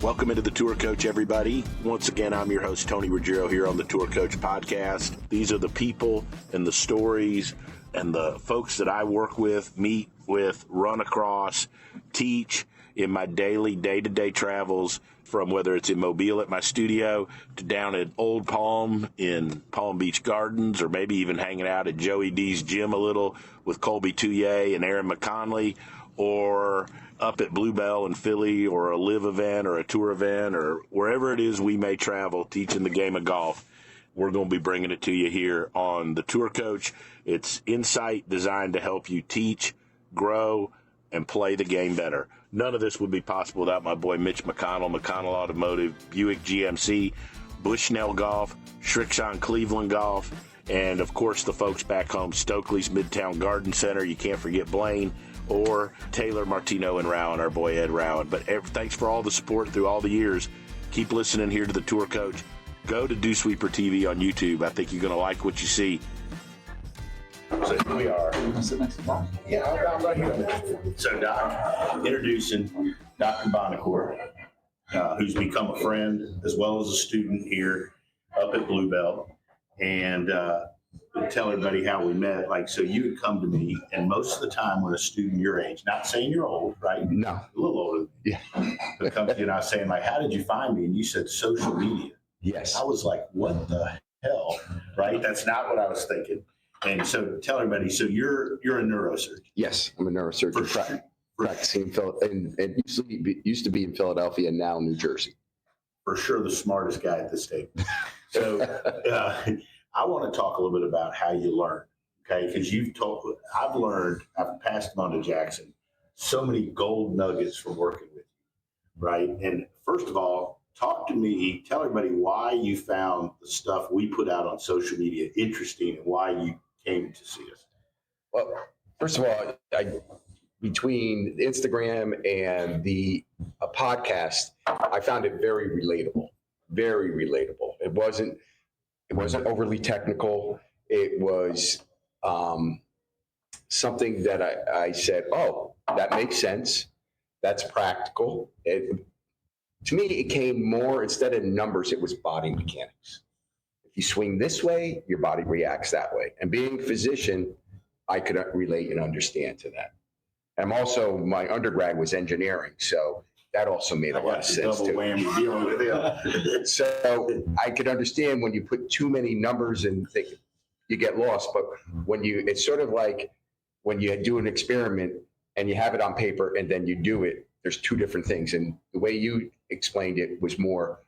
Welcome into the Tour Coach, everybody. Once again, I'm your host, Tony Ruggiero, here on the Tour Coach podcast. These are the people and the stories and the folks that I work with, meet with, run across, teach in my daily, day-to-day travels, from whether it's in Mobile at my studio to down at Old Palm in Palm Beach Gardens, or maybe even hanging out at Joey D's gym a little with Colby Touye and Aaron McConley, or up at Bluebell in Philly, or a live event or a tour event, or wherever it is we may travel teaching the game of golf. We're going to be bringing it to you here on the Tour Coach. It's insight designed to help you teach, grow, and play the game better. None of this would be possible without my boy Mitch McConnell, McConnell Automotive, Buick GMC, Bushnell Golf, Shrixon Cleveland Golf, and of course the folks back home, Stokely's Midtown Garden Center. You can't forget Blaine, or Taylor, Martino, and Rowan, our boy Ed Rowan. But thanks for all the support through all the years. Keep listening here to the Tour Coach. Go to DewsweeperTV on YouTube. I think you're going to like what you see. So here we are. Sit next to Doc. Yeah, I'm right here. So Doc, introducing Dr. Buonocore, who's become a friend as well as a student here up at Bluebell. And tell everybody how we met. Like, so you would come to me, and most of the time when a student your age, not saying you're old, right? No. A little older than me. Yeah. But comes to you and I was saying, like, how did you find me? And you said social media. Yes. I was like, what the hell? Right? That's not what I was thinking. And so tell everybody, so you're a neurosurgeon. Yes, I'm a neurosurgeon. Practicing in Philadelphia, and used to be in Philadelphia, and now New Jersey. For sure the smartest guy at this table. So I want to talk a little bit about how you learn, okay? Because I've passed them on to Jackson, so many gold nuggets from working with you, right? And first of all, talk to me, tell everybody why you found the stuff we put out on social media interesting and why you came to see us. Well, first of all, between Instagram and the podcast, I found it very relatable. Very relatable. It wasn't overly technical. It was something that I said, oh, that makes sense. That's practical. To me, it came more, instead of numbers, it was body mechanics. If you swing this way, your body reacts that way. And being a physician, I could relate and understand to that. And also, my undergrad was engineering, so that also made a lot of sense too. Double whammy dealing with it. So I could understand when you put too many numbers and think you get lost. But it's sort of like when you do an experiment and you have it on paper and then you do it, there's two different things. And the way you explained it was more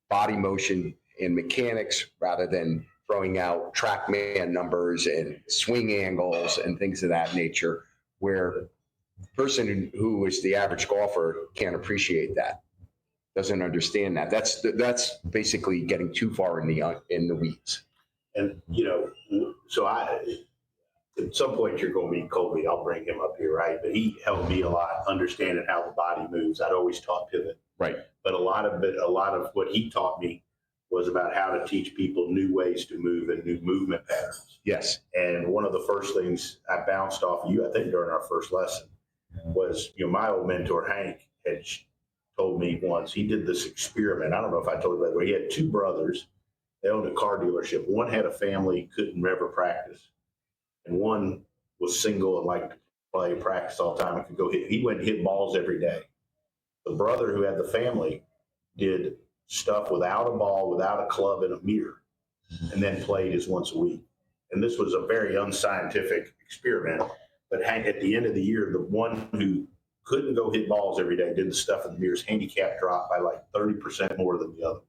body motion and mechanics rather than throwing out TrackMan numbers and swing angles and things of that nature, where the person who is the average golfer can't appreciate that, doesn't understand that. That's basically getting too far in the weeds. And, so at some point you're going to meet Colby. I'll bring him up here, right? But he helped me a lot understanding how the body moves. I'd always taught pivot. Right. But a lot of what he taught me was about how to teach people new ways to move and new movement patterns. Yes. And one of the first things I bounced off of you, I think during our first lesson, was, my old mentor, Hank, had told me once, he did this experiment. I don't know if I told you that, but he had two brothers. They owned a car dealership. One had a family, couldn't ever practice. And one was single and liked to play, practice all the time, and could go hit. He went and hit balls every day. The brother who had the family did stuff without a ball, without a club, and a mirror, and then played his once a week. And this was a very unscientific experiment. But Hank, at the end of the year, the one who couldn't go hit balls every day, did the stuff in the mirrors, handicap dropped by like 30% more than the other.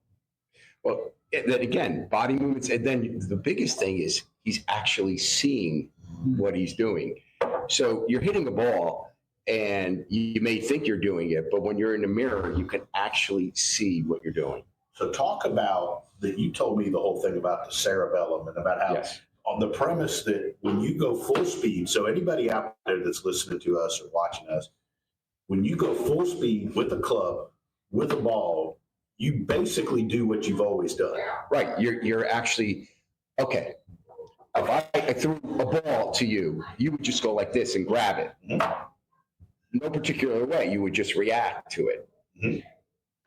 Well, then again, body movements. And then the biggest thing is he's actually seeing what he's doing. So you're hitting a ball and you may think you're doing it, but when you're in the mirror, you can actually see what you're doing. So talk about that. You told me the whole thing about the cerebellum and about how on the premise that when you go full speed, so anybody out there that's listening to us or watching us, when you go full speed with a club, with a ball, you basically do what you've always done. Right. You're actually, okay. If I threw a ball to you, you would just go like this and grab it. Mm-hmm. No particular way. You would just react to it. Mm-hmm.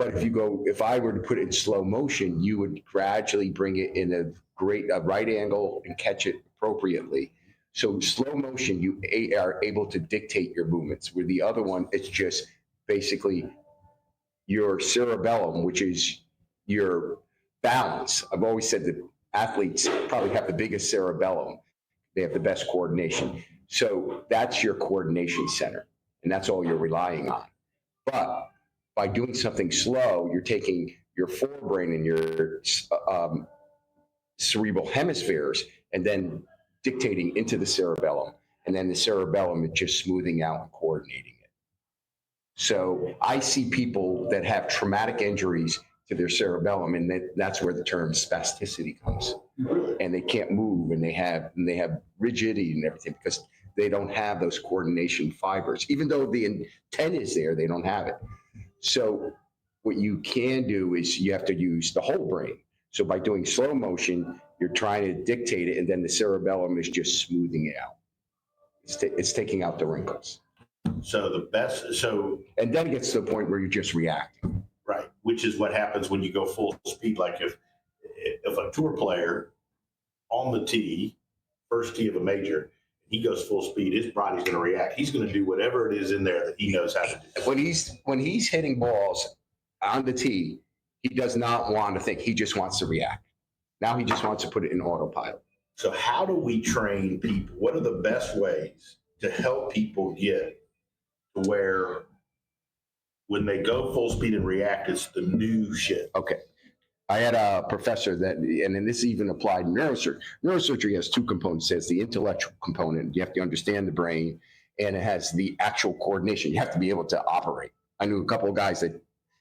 But if I were to put it in slow motion, you would gradually bring it in a right angle and catch it appropriately. So slow motion, you are able to dictate your movements. With the other one, it's just basically your cerebellum, which is your balance. I've always said that athletes probably have the biggest cerebellum. They have the best coordination. So that's your coordination center, and that's all you're relying on. But by doing something slow, you're taking your forebrain and your cerebral hemispheres and then dictating into the cerebellum. And then the cerebellum is just smoothing out and coordinating it. So I see people that have traumatic injuries to their cerebellum, and that's where the term spasticity comes. And they can't move, and they have rigidity and everything because they don't have those coordination fibers. Even though the intent is there, they don't have it. So what you can do is you have to use the whole brain. So by doing slow motion, you're trying to dictate it, and then the cerebellum is just smoothing it out. It's taking out the wrinkles. And then it gets to the point where you're just reacting. Right, which is what happens when you go full speed. Like if a tour player on the tee, first tee of a major, he goes full speed, his body's going to react. He's going to do whatever it is in there that he knows how to do. When he's hitting balls on the tee, he does not want to think. He just wants to react. Now he just wants to put it in autopilot. So how do we train people? What are the best ways to help people get to where when they go full speed and react, it's the new shit? Okay. I had a professor and this even applied in neurosurgery. Neurosurgery has two components. It has the intellectual component. You have to understand the brain, and it has the actual coordination. You have to be able to operate. I knew a couple of guys that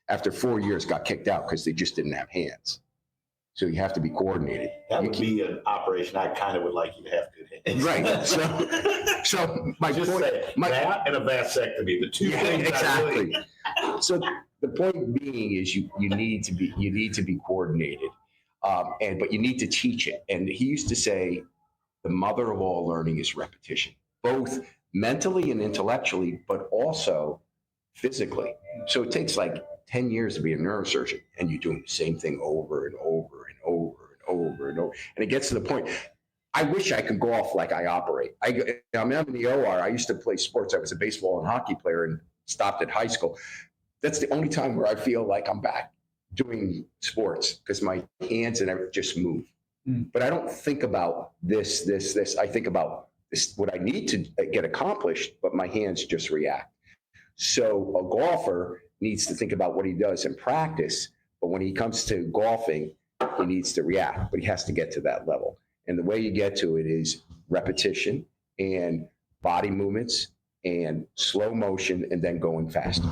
after 4 years got kicked out because they just didn't have hands. So you have to be coordinated. That would be an operation I kind of would like you to have good hands. Right. So my just point, say, that and a vasectomy, the two things. Exactly. So the point being is you need to be coordinated, but you need to teach it. And he used to say, the mother of all learning is repetition, both mentally and intellectually, but also physically. So it takes like 10 years to be a neurosurgeon, and you're doing the same thing over and over and over and over and over. And it gets to the point, I wish I could golf like I operate. I'm in the OR. I used to play sports. I was a baseball and hockey player and stopped at high school. That's the only time where I feel like I'm back doing sports because my hands and everything just move. But I don't think about this. I think about this, what I need to get accomplished, but my hands just react. So a golfer needs to think about what he does in practice, but when he comes to golfing, he needs to react, but he has to get to that level. And the way you get to it is repetition and body movements and slow motion and then going faster.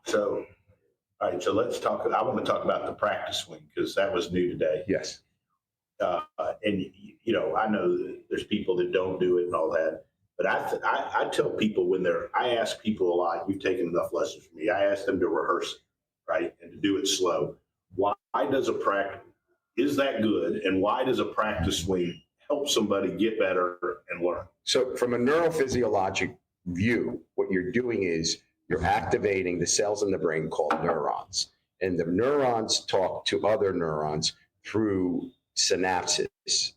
So, all right, so let's talk. I want to talk about the practice swing because that was new today. Yes. And, you know, I know there's people that don't do it and all that. But I tell people I ask people a lot, you've taken enough lessons from me. I ask them to rehearse it, right? And to do it slow. Why does is that good? And why does a practice swing help somebody get better and learn? So from a neurophysiologic view, what you're doing is you're activating the cells in the brain called neurons. And the neurons talk to other neurons through synapses.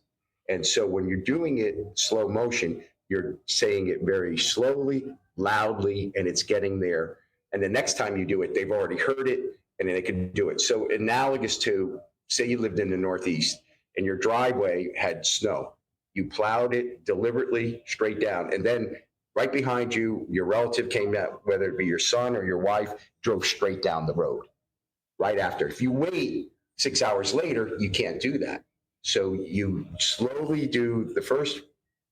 And so when you're doing it slow motion, you're saying it very slowly, loudly, and it's getting there. And the next time you do it, they've already heard it, and then they can do it. So analogous to, say you lived in the Northeast, and your driveway had snow. You plowed it deliberately straight down, and then right behind you, your relative came out, whether it be your son or your wife, drove straight down the road right after. If you wait 6 hours later, you can't do that. So you slowly do the first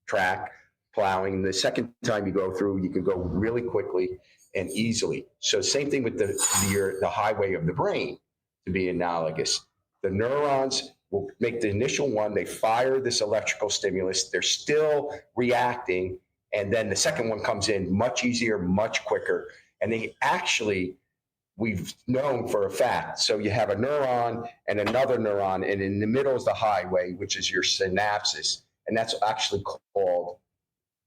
track, plowing. The second time you go through, you can go really quickly and easily. So same thing with the highway of the brain, to be analogous. The neurons will make the initial one, they fire this electrical stimulus, they're still reacting, and then the second one comes in much easier, much quicker. And we've known for a fact, so you have a neuron and another neuron, and in the middle is the highway, which is your synapses. And that's actually called,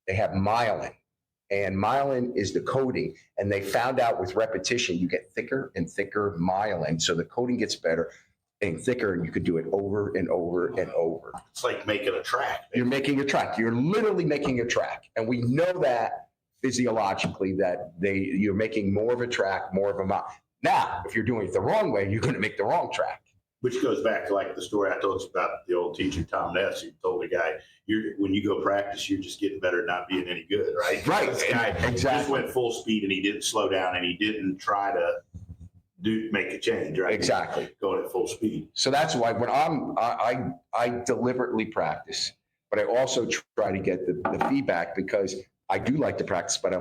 they have myelin. And myelin is the coating. And they found out with repetition, you get thicker and thicker myelin. So the coating gets better and thicker, and you could do it over and over and over. It's like making a track. You're making a track. You're literally making a track. And we know that physiologically that you're making more of a track, more of a mile. Now, if you're doing it the wrong way, you're going to make the wrong track. Which goes back to like the story I told you about the old teacher, Tom Ness, who told the guy, when you go practice, you're just getting better at not being any good, right? Right. This guy Exactly. just went full speed and he didn't slow down and he didn't try to make a change, right? Exactly. Going at full speed. So that's why when I deliberately practice, but I also try to get the feedback, because I do like to practice, but I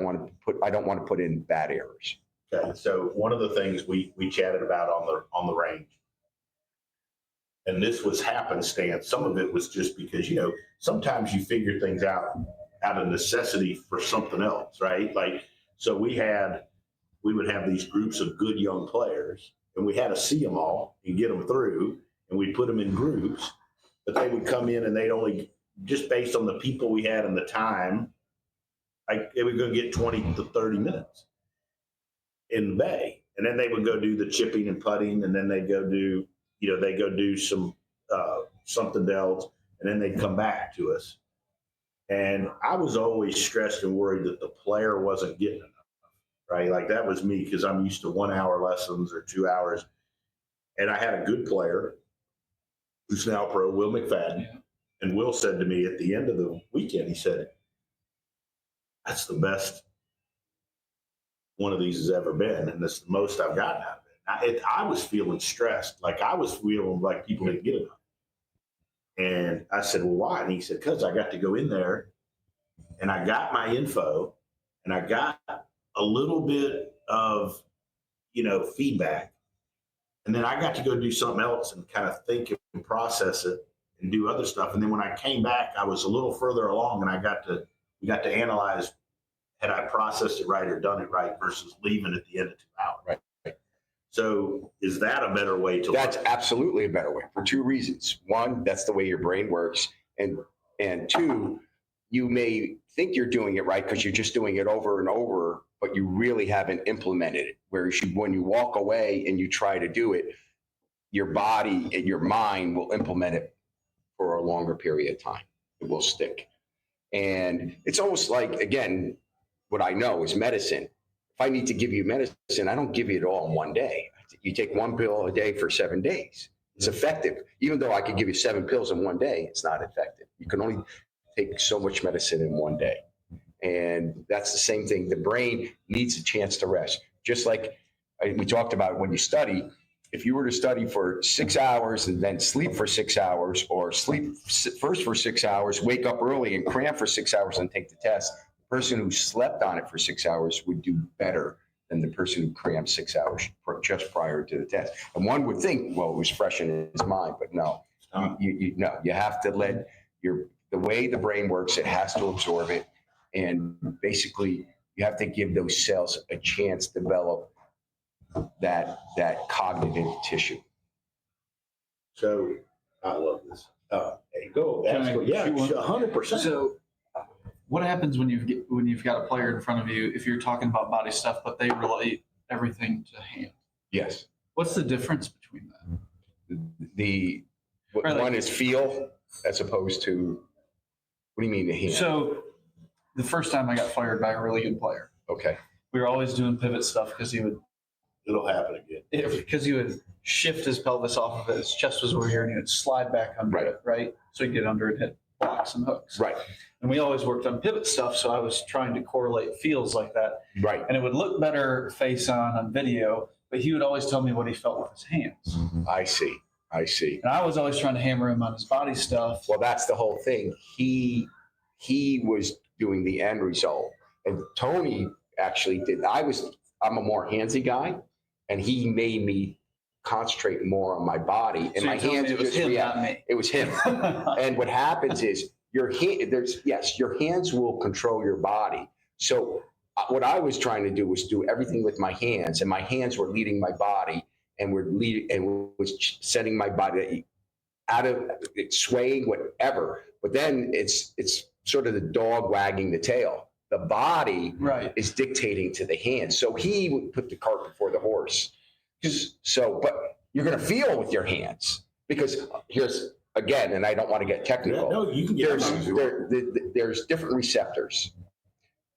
don't want to put in bad errors. Okay. So one of the things we chatted about on the range, and this was happenstance. Some of it was just because, sometimes you figure things out of necessity for something else, right? Like, so we would have these groups of good young players, and we had to see them all and get them through, and we'd put them in groups, but they would come in and they'd only, just based on the people we had and the time, like they would go get 20 to 30 minutes in the bay. And then they would go do the chipping and putting, and then they'd go do, they go do some something else, and then they'd come back to us. And I was always stressed and worried that the player wasn't getting enough, right? Like that was me, because I'm used to 1 hour lessons or 2 hours. And I had a good player who's now pro, Will McFadden. Yeah. And Will said to me at the end of the weekend, he said, "That's the best one of these has ever been, and that's the most I've gotten out of it." I was feeling stressed, like I was feeling like people didn't get enough. And I said, "Well, why?" And he said, "Because I got to go in there and I got my info and I got a little bit of, feedback. And then I got to go do something else and kind of think and process it and do other stuff. And then when I came back, I was a little further along, and we got to analyze, had I processed it right or done it right versus leaving at the end of 2 hours." Right. So is that a better way to That's learn? Absolutely a better way, for two reasons. One, that's the way your brain works. And two, you may think you're doing it right because you're just doing it over and over, but you really haven't implemented it. Whereas when you walk away and you try to do it, your body and your mind will implement it for a longer period of time. It will stick. And it's almost like, again, what I know is medicine. If I need to give you medicine, I don't give you it all in one day. You take one pill a day for 7 days. It's effective. Even though I could give you 7 pills in one day, it's not effective. You can only take so much medicine in one day. And that's the same thing. The brain needs a chance to rest. Just like we talked about when you study, if you were to study for 6 hours and then sleep for 6 hours, or sleep first for 6 hours, wake up early and cram for 6 hours and take the test, the person who slept on it for 6 hours would do better than the person who crammed 6 hours just prior to the test. And one would think, well, it was fresh in his mind, but no. You have to let the way the brain works, it has to absorb it. And basically, you have to give those cells a chance to develop that cognitive tissue. So I love this. Hey, go. Yeah, 100%. So what happens when you've got a player in front of you, if you're talking about body stuff, but they relate everything to hand? Yes. What's the difference between that? One is feel as opposed to, what do you mean the hand? So the first time I got fired by a really good player. Okay. We were always doing pivot stuff because it'll happen again. Because he would shift his pelvis off of it. His chest was over here, and he would slide back under it, right? So he'd get under it, hit blocks and hooks. Right. And we always worked on pivot stuff, so I was trying to correlate feels like that. Right. And it would look better face on video, but he would always tell me what he felt with his hands. Mm-hmm. I see. And I was always trying to hammer him on his body stuff. Well, that's the whole thing. He was doing the end result. And Tony actually did. I'm a more handsy guy, and he made me concentrate more on my body. And so my hands it was him, not me. It was him. And what happens is your hands will control your body. So what I was trying to do was do everything with my hands, and my hands were leading my body, and was setting my body out of it, swaying, whatever. But then it's sort of the dog wagging the tail. the body Right. is dictating to the hand. So he would put the cart before the horse. So, but you're going to feel with your hands, because here's, again, and I don't want to get technical. No, you can get there's different receptors.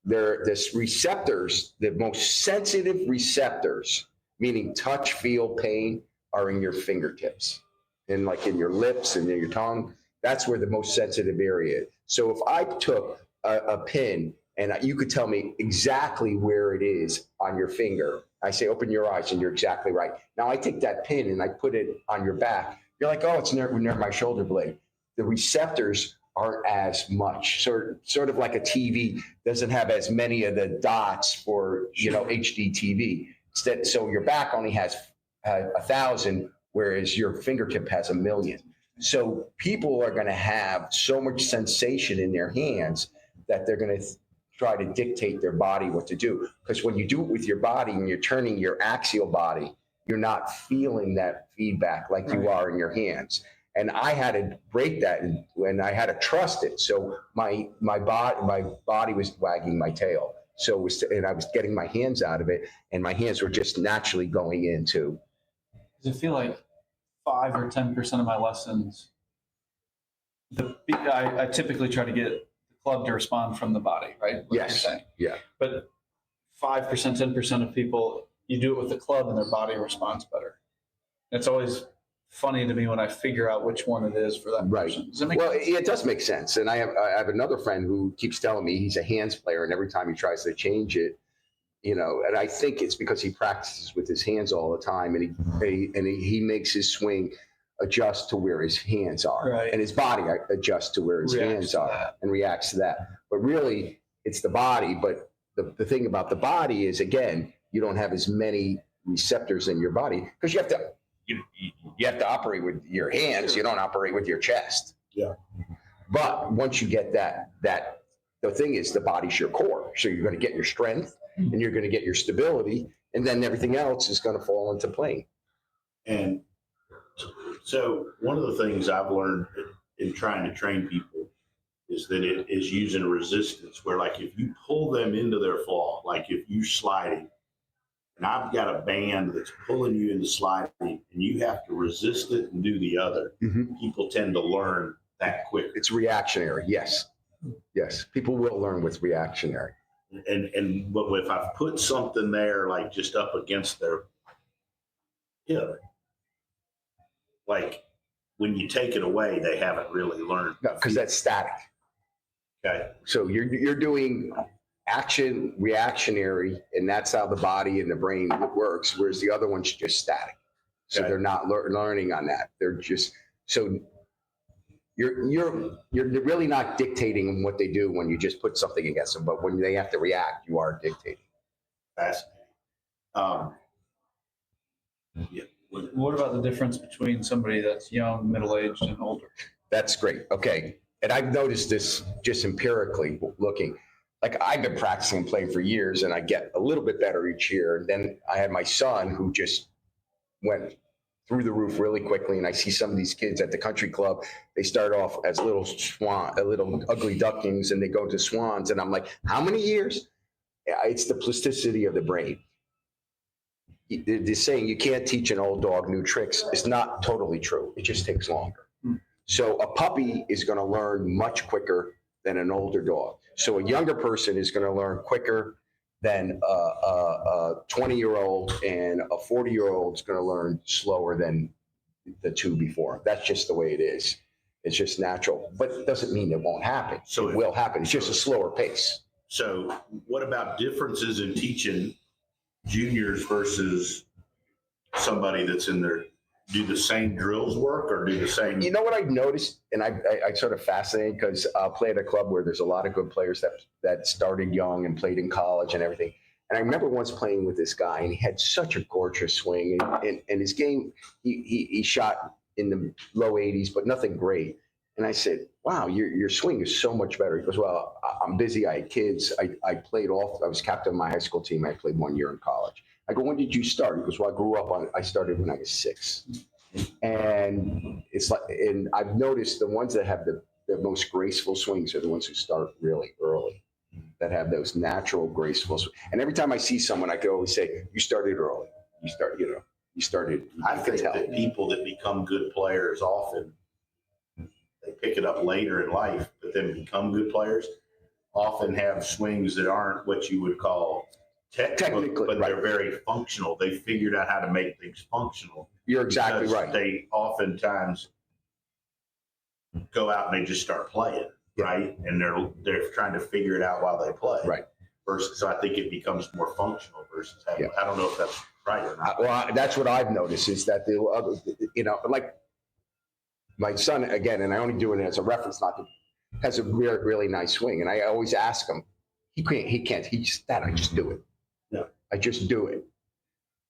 There's receptors, the most sensitive receptors, meaning touch, feel, pain, are in your fingertips and like in your lips and in your tongue. That's where the most sensitive area is. So if I took a pin and you could tell me exactly where it is on your finger, I say, open your eyes, and you're exactly right. Now I take that pin and I put it on your back. You're like, oh, it's near my shoulder blade. The receptors aren't as much. Sort of like a TV doesn't have as many of the dots for, HD TV. Instead, so your back only has 1,000, whereas your fingertip has 1,000,000. So people are going to have so much sensation in their hands that they're going to try to dictate their body what to do. Because when you do it with your body and you're turning your axial body, you're not feeling that feedback like you are in your hands. And I had to break that, and I had to trust it. So my body was wagging my tail. So and I was getting my hands out of it, and my hands were just naturally going into. I feel like 5 or 10% of my lessons, I typically try to get the club to respond from the body, right? What Yes. you're saying. Yeah. But 5%, 10% of people, you do it with the club and their body responds better. It's always funny to me when I figure out which one it is for that person. Does that make sense? It does make sense. And I have another friend who keeps telling me he's a hands player, and every time he tries to change it, and I think it's because he practices with his hands all the time, and he makes his swing adjust to where his hands are, Right. and his body adjusts to where his hands are and reacts to that. But really, it's the body. But the thing about the body is, again, you don't have as many receptors in your body because you have to. You have to operate with your hands. You don't operate with your chest. Yeah. But once you get that, the thing is, the body's your core. So you're going to get your strength, and you're going to get your stability, and then everything else is going to fall into play. And so one of the things I've learned in trying to train people is that it is using resistance, where like if you pull them into their fall, like if you sliding, and I've got a band that's pulling you into sliding, and you have to resist it and do the other. Mm-hmm. People tend to learn that quick. It's reactionary. Yes. People will learn with reactionary. But if I've put something there, like just up against their hip, like when you take it away, they haven't really learned. No, because that's static. Okay. So you're doing action reactionary, and that's how the body and the brain works, whereas the other one's just static. So they're not learning on that. They're just, so you're really not dictating what they do when you just put something against them, but when they have to react, you are dictating. Fascinating. Yeah. What about the difference between somebody that's young, middle-aged, and older? That's great. Okay. And I've noticed this just empirically looking. Like, I've been practicing and playing for years, and I get a little bit better each year. And then I had my son who just went through the roof really quickly. And I see some of these kids at the country club, they start off as little ugly ducklings, and they go to swans. And I'm like, how many years? It's the plasticity of the brain. The saying, you can't teach an old dog new tricks, is not totally true. It just takes longer. So a puppy is going to learn much quicker than an older dog. So a younger person is going to learn quicker than a 20-year-old, and a 40-year-old is going to learn slower than the two before. That's just the way it is. It's just natural, but it doesn't mean it won't happen. So it will happen. It's just a slower pace. So what about differences in teaching juniors versus somebody that's in their, do the same drills work or do the same? You know what I've noticed, and I sort of fascinated, because I'll play at a club where there's a lot of good players that started young and played in college and everything. And I remember once playing with this guy, and he had such a gorgeous swing, and his game, he shot in the low 80s, but nothing great. And I said, wow, your swing is so much better. He goes, well, I'm busy. I had kids. I played I was captain of my high school team. I played 1 year in college. I go, when did you start? He goes, well, I started when I was 6. And it's like, and I've noticed the ones that have the most graceful swings are the ones who start really early. that have those natural graceful. And every time I see someone, I could always say, you started early. You started. I think that people that become good players often, they pick it up later in life, but then become good players, often have swings that aren't what you would call technically, but they're very functional. They figured out how to make things functional. You're exactly right. They oftentimes go out and they just start playing, right? And they're trying to figure it out while they play. Right. Versus, so I think it becomes more functional versus having, I don't know if that's right or not. Well, that's what I've noticed is that the other, like my son, again, and I only do it as a reference, has a really, really nice swing. And I always ask him, he can't, I just do it. Yeah. I just do it.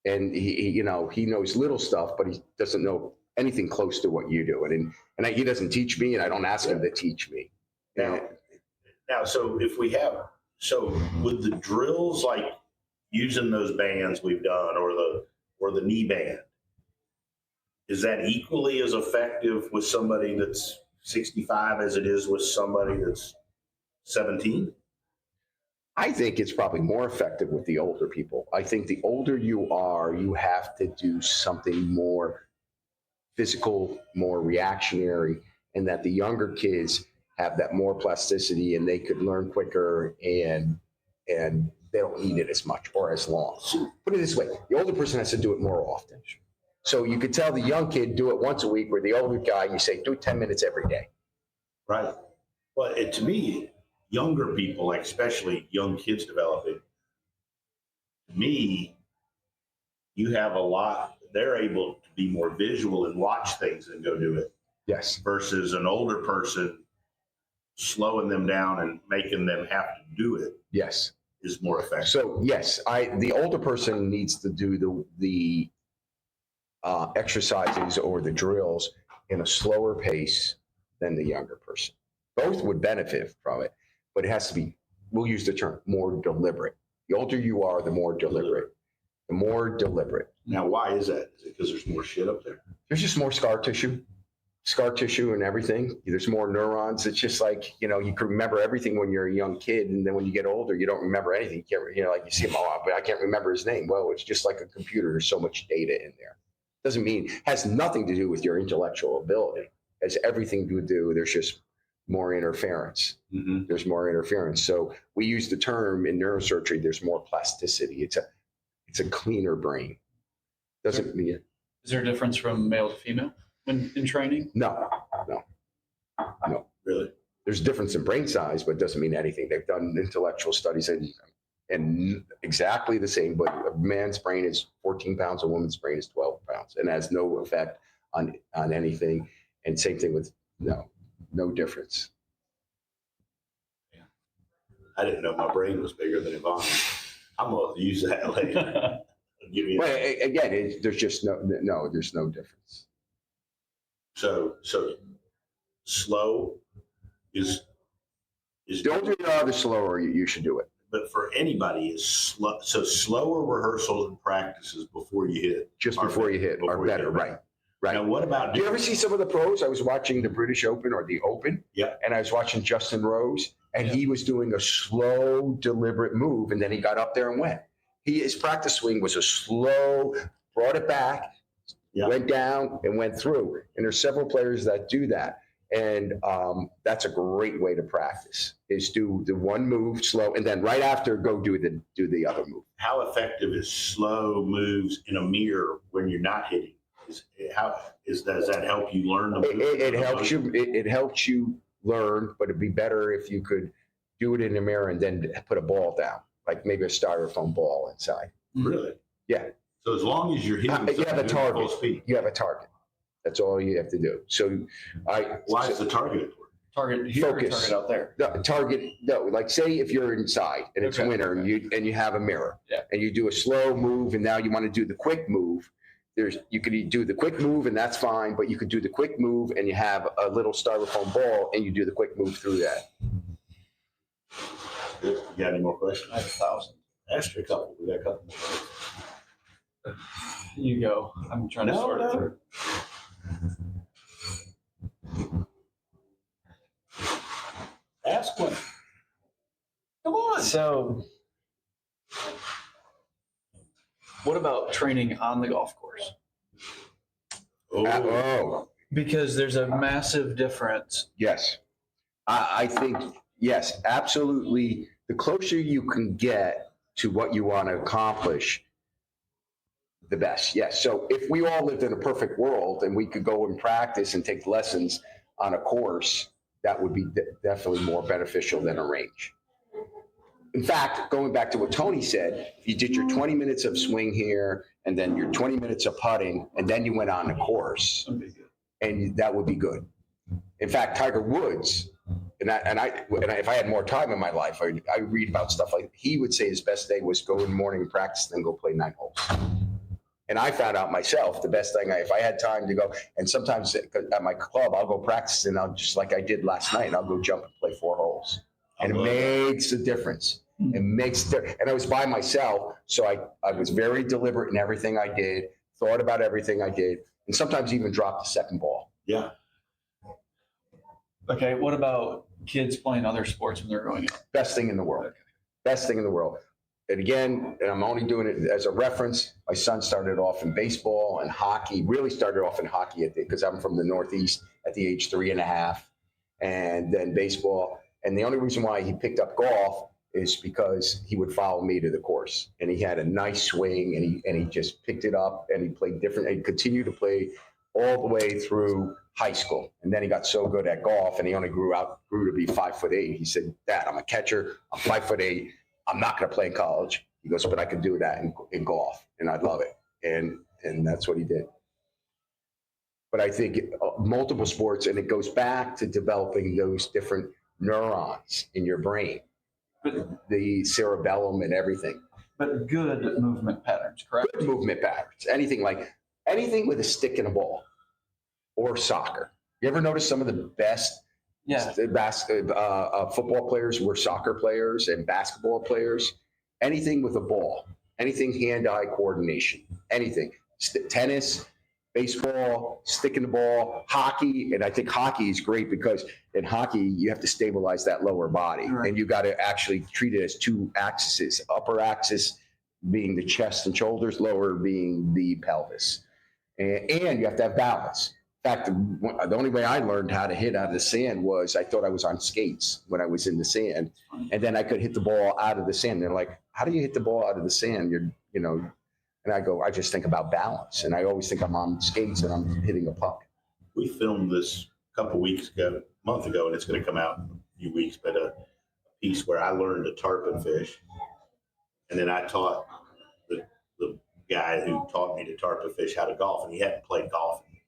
And he knows little stuff, but he doesn't know anything close to what you do. And he doesn't teach me, and I don't ask him to teach me. Now, so with the drills, like using those bands we've done, or the knee band, is that equally as effective with somebody that's 65 as it is with somebody that's 17? I think it's probably more effective with the older people. I think the older you are, you have to do something more physical, more reactionary, and that the younger kids have that more plasticity and they could learn quicker and they don't need it as much or as long. So put it this way, the older person has to do it more often. So you could tell the young kid do it once a week, where the older guy, you say, do it 10 minutes every day. Right. Well, to me, younger people, like especially young kids developing, to me, you have a lot, they're able to be more visual and watch things and go do it. Yes. Versus an older person slowing them down and making them have to do it. Yes. Is more effective. So yes, the older person needs to do the exercises or the drills in a slower pace than the younger person. Both would benefit from it, but it has to be, we'll use the term, more deliberate. The older you are, the more deliberate. The more deliberate. Now, why is that? Is it because there's more shit up there? There's just more scar tissue and everything. There's more neurons. It's just like, you can remember everything when you're a young kid, and then when you get older, you don't remember anything. You can't, like you see him, but I can't remember his name. Well, it's just like a computer. There's so much data in there. Doesn't mean, has nothing to do with your intellectual ability. It has everything to do, there's just more interference. Mm-hmm. There's more interference. So we use the term in neurosurgery, there's more plasticity. It's a cleaner brain. Doesn't mean it. Is there a difference from male to female in training? No. Really? There's a difference in brain size, but it doesn't mean anything. They've done intellectual studies and exactly the same, but a man's brain is 14 pounds, a woman's brain is 12 pounds, and has no effect on anything. And same thing with no difference. Yeah. I didn't know my brain was bigger than Yvonne. I'm going to use that later. Well, again, there's just there's no difference. So slow is the older you are, the slower you should do it. But for anybody, is slow. So slower rehearsals and practices before you hit. Just before you hit are better, right? Right. Now, what about? Do you ever see some of the pros? I was watching the British Open or the Open. Yeah. And I was watching Justin Rose, and he was doing a slow, deliberate move, and then he got up there and went. His practice swing was a slow, brought it back, went down, and went through. And there's several players that do that. And that's a great way to practice, is do the one move slow, and then right after go do the other move. How effective is slow moves in a mirror when you're not hitting? Does that help you learn the move? It helps you. It helps you learn, but it'd be better if you could do it in the mirror and then put a ball down, like maybe a styrofoam ball inside. Really? Yeah. So as long as you're hitting, you have a target. Full speed. You have a target. That's all you have to do. So why is the target important? Target here, focus. target out there. Like say if you're inside and it's winter and you have a mirror and you do a slow move and now you want to do the quick move. You could do the quick move and that's fine, but you could do the quick move and you have a little styrofoam ball and you do the quick move through that. You got any more questions? I have 1,000. Ask a couple. We got a couple more. You go. I'm trying to sort it through. Ask one. Come on. So, what about training on the golf course? Oh, Because there's a massive difference. yes. I think, yes, absolutely. The closer you can get to what you want to accomplish, the best. Yes. So if we all lived in a perfect world and we could go and practice and take lessons on a course, that would be definitely more beneficial than a range. In fact, going back to what Tony said, if you did your 20 minutes of swing here and then your 20 minutes of putting, and then you went on the course, and that would be good. In fact, Tiger Woods, and if I had more time in my life, I read about stuff like he would say his best day was go in the morning and practice, then go play 9 holes. And I found out myself the best thing, if I had time to go, and sometimes at my club, I'll go practice and I'll just like I did last night, and I'll go jump and play 4 holes. And it makes a difference. It makes, and I was by myself, so I was very deliberate in everything I did, thought about everything I did, and sometimes even dropped the second ball. Yeah. Okay, what about kids playing other sports when they're growing up? Best thing in the world. Best thing in the world. And again, and I'm only doing it as a reference, my son started off in baseball and hockey, really started off in hockey because I'm from the Northeast at the age 3.5, and then baseball. And the only reason why he picked up golf is because he would follow me to the course, and he had a nice swing, and he just picked it up, and he played different, and continued to play all the way through high school. And then he got so good at golf, and he only grew to be 5'8". He said, "Dad, I'm a catcher. I'm 5'8". I'm not going to play in college." He goes, "But I could do that in golf, and I'd love it." And that's what he did. But I think multiple sports, and it goes back to developing those different neurons in your brain, the cerebellum and everything. But good movement patterns, correct? Good movement patterns. Anything with a stick and a ball, or soccer. You ever notice some of the best football players were soccer players and basketball players? Anything with a ball, anything hand-eye coordination, anything. Tennis, baseball, stick in the ball, hockey. And I think hockey is great because in hockey, you have to stabilize that lower body. Right. And you got to actually treat it as 2 axes, upper axis being the chest and shoulders, lower being the pelvis. And you have to have balance. In fact, the only way I learned how to hit out of the sand was I thought I was on skates when I was in the sand. And then I could hit the ball out of the sand. They're like, "How do you hit the ball out of the sand?" And I go, "I just think about balance." And I always think I'm on skates and I'm hitting a puck. We filmed this a month ago, and it's going to come out in a few weeks, but a piece where I learned to tarpon fish. And then I taught the guy who taught me to tarpon fish how to golf, and he hadn't played golf in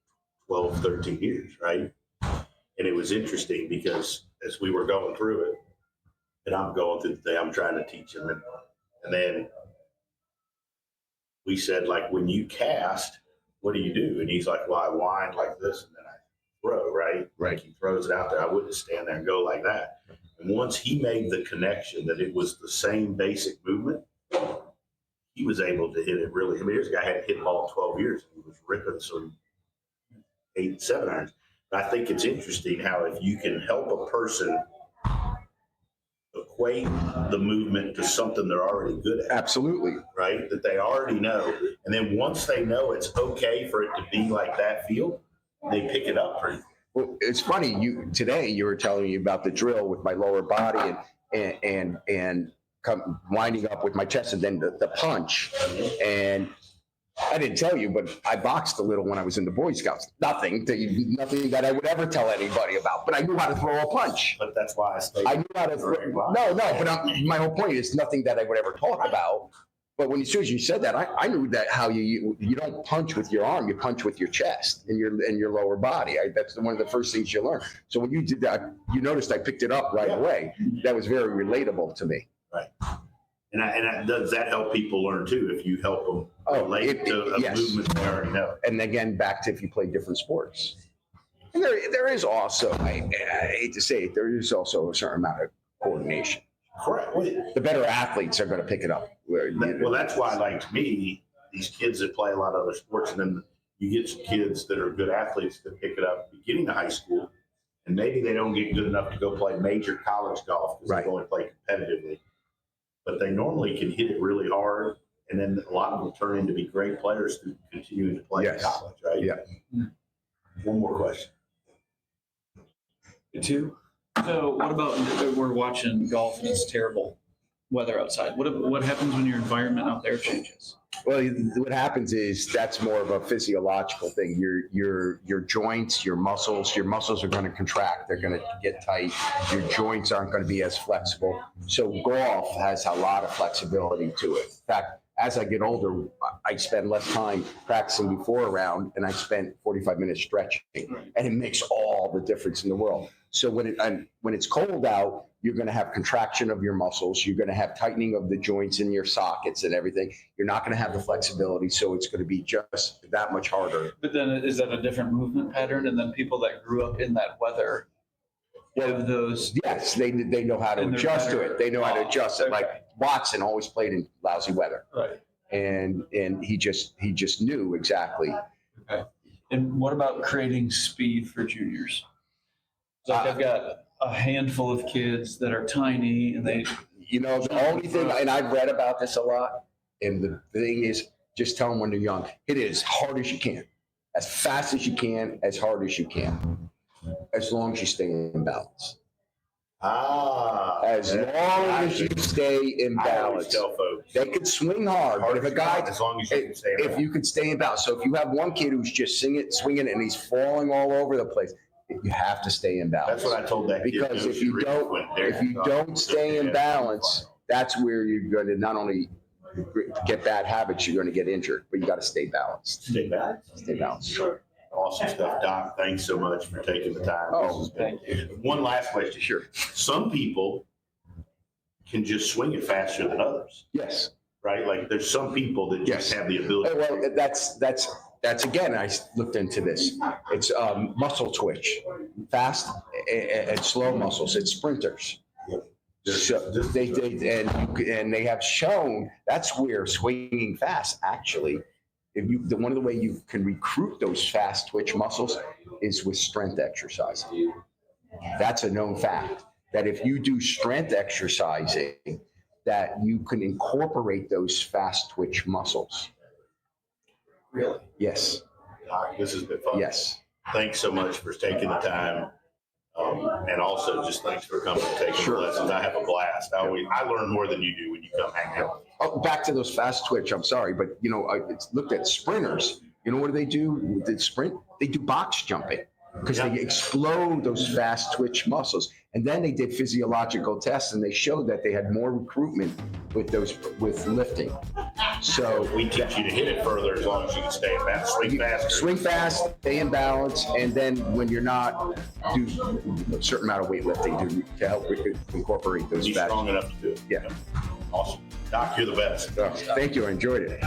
12, 13 years, right? And it was interesting because as we were going through it, and I'm going through the thing, I'm trying to teach him, and then we said, like, when you cast, what do you do? And he's like, "Well, I wind like this, and then I throw," right? Like he throws it out there. I wouldn't stand there and go like that. And once he made the connection that it was the same basic movement, he was able to hit it really. I mean, this guy hadn't hit the ball in 12 years, and he was ripping some 8, 7 irons. But I think it's interesting how if you can help a person equate the movement to something they're already good at. Absolutely. Right? That they already know. And then once they know it's okay for it to be like that field, they pick it up pretty. Well, it's funny. Today you were telling me about the drill with my lower body and winding up with my chest, and then the punch. And I didn't tell you, but I boxed a little when I was in the Boy Scouts. Nothing that I would ever tell anybody about, but I knew how to throw a punch. But that's why I knew how to throw. No, but my whole point is nothing that I would ever talk about. But as soon as you said that, I knew that how you don't punch with your arm, you punch with your chest and your lower body. That's one of the first things you learn. So when you did that, you noticed I picked it up right away. That was very relatable to me. Right. And does that help people learn too? If you help them relate to a movement they already know. And again, back to if you play different sports. And there is also, I hate to say it, there is also a certain amount of coordination. Correct. The better athletes are going to pick it up. Well, that's why, like, to me, these kids that play a lot of other sports, and then you get some kids that are good athletes that pick it up beginning of high school, and maybe they don't get good enough to go play major college golf because they only play competitively. but they normally can hit it really hard. And then a lot of them turn into be great players who continue to play in college, right? Yeah. One more question. Two. So what about we're watching golf and it's terrible weather outside? What happens when your environment out there changes? Well, what happens is that's more of a physiological thing. Your joints, your muscles are going to contract. They're going to get tight. Your joints aren't going to be as flexible. So golf has a lot of flexibility to it. In fact, as I get older, I spend less time practicing before a round, and I spent 45 minutes stretching, and it makes all the difference in the world. So when it's cold out, you're going to have contraction of your muscles. You're going to have tightening of the joints in your sockets and everything. You're not going to have the flexibility, so it's going to be just that much harder. But then is that a different movement pattern? And then people that grew up in that weather have those. Yes, they know how to adjust to it. They know how to adjust it. Like Watson always played in lousy weather, right? And he just knew exactly. Okay. And what about creating speed for juniors? Like I've got a handful of kids that are tiny, and they. The only thing, and I've read about this a lot, and the thing is, just tell them when they're young, hit it as hard as you can, as fast as you can, as hard as you can, as long as you stay in balance. As long as you stay in balance. I always tell folks, they could swing hard, but if a guy, as long as you can stay in balance. If you could stay in balance. So if you have one kid who's just swinging and he's falling all over the place, you have to stay in balance. That's what I told that kid. Because if you don't stay in balance, that's where you're going to not only get bad habits, you're going to get injured, but you got to stay balanced. Stay balanced. Stay balanced. Sure. Awesome stuff, Doc. Thanks so much for taking the time. Oh, thank you. One last question. Sure. Some people can just swing it faster than others, Yes. right? Like there's some people that just have the ability. Well, that's again, I looked into this. It's muscle twitch, fast and slow muscles. It's sprinters. So they have shown that's where swinging fast actually. One of the way you can recruit those fast twitch muscles is with strength exercise. That's a known fact that if you do strength exercising, that you can incorporate those fast twitch muscles. Really? Yes. This has been fun. Yes. Thanks so much for taking the time. And also just thanks for coming and taking the lessons. I have a blast. I learn more than you do when you come hang out. Oh, back to those fast twitch. I'm sorry, but I looked at sprinters. You know what do they do with the sprint? They do box jumping because they explode those fast twitch muscles. And then they did physiological tests, and they showed that they had more recruitment with lifting. So we teach you to hit it further as long as you can stay in balance. Swing faster. Swing fast, stay in balance, and then when you're not, do a certain amount of weightlifting to help incorporate those. Be strong enough to do it. Yeah. Awesome. Doc, you're the best. Thank you. I enjoyed it.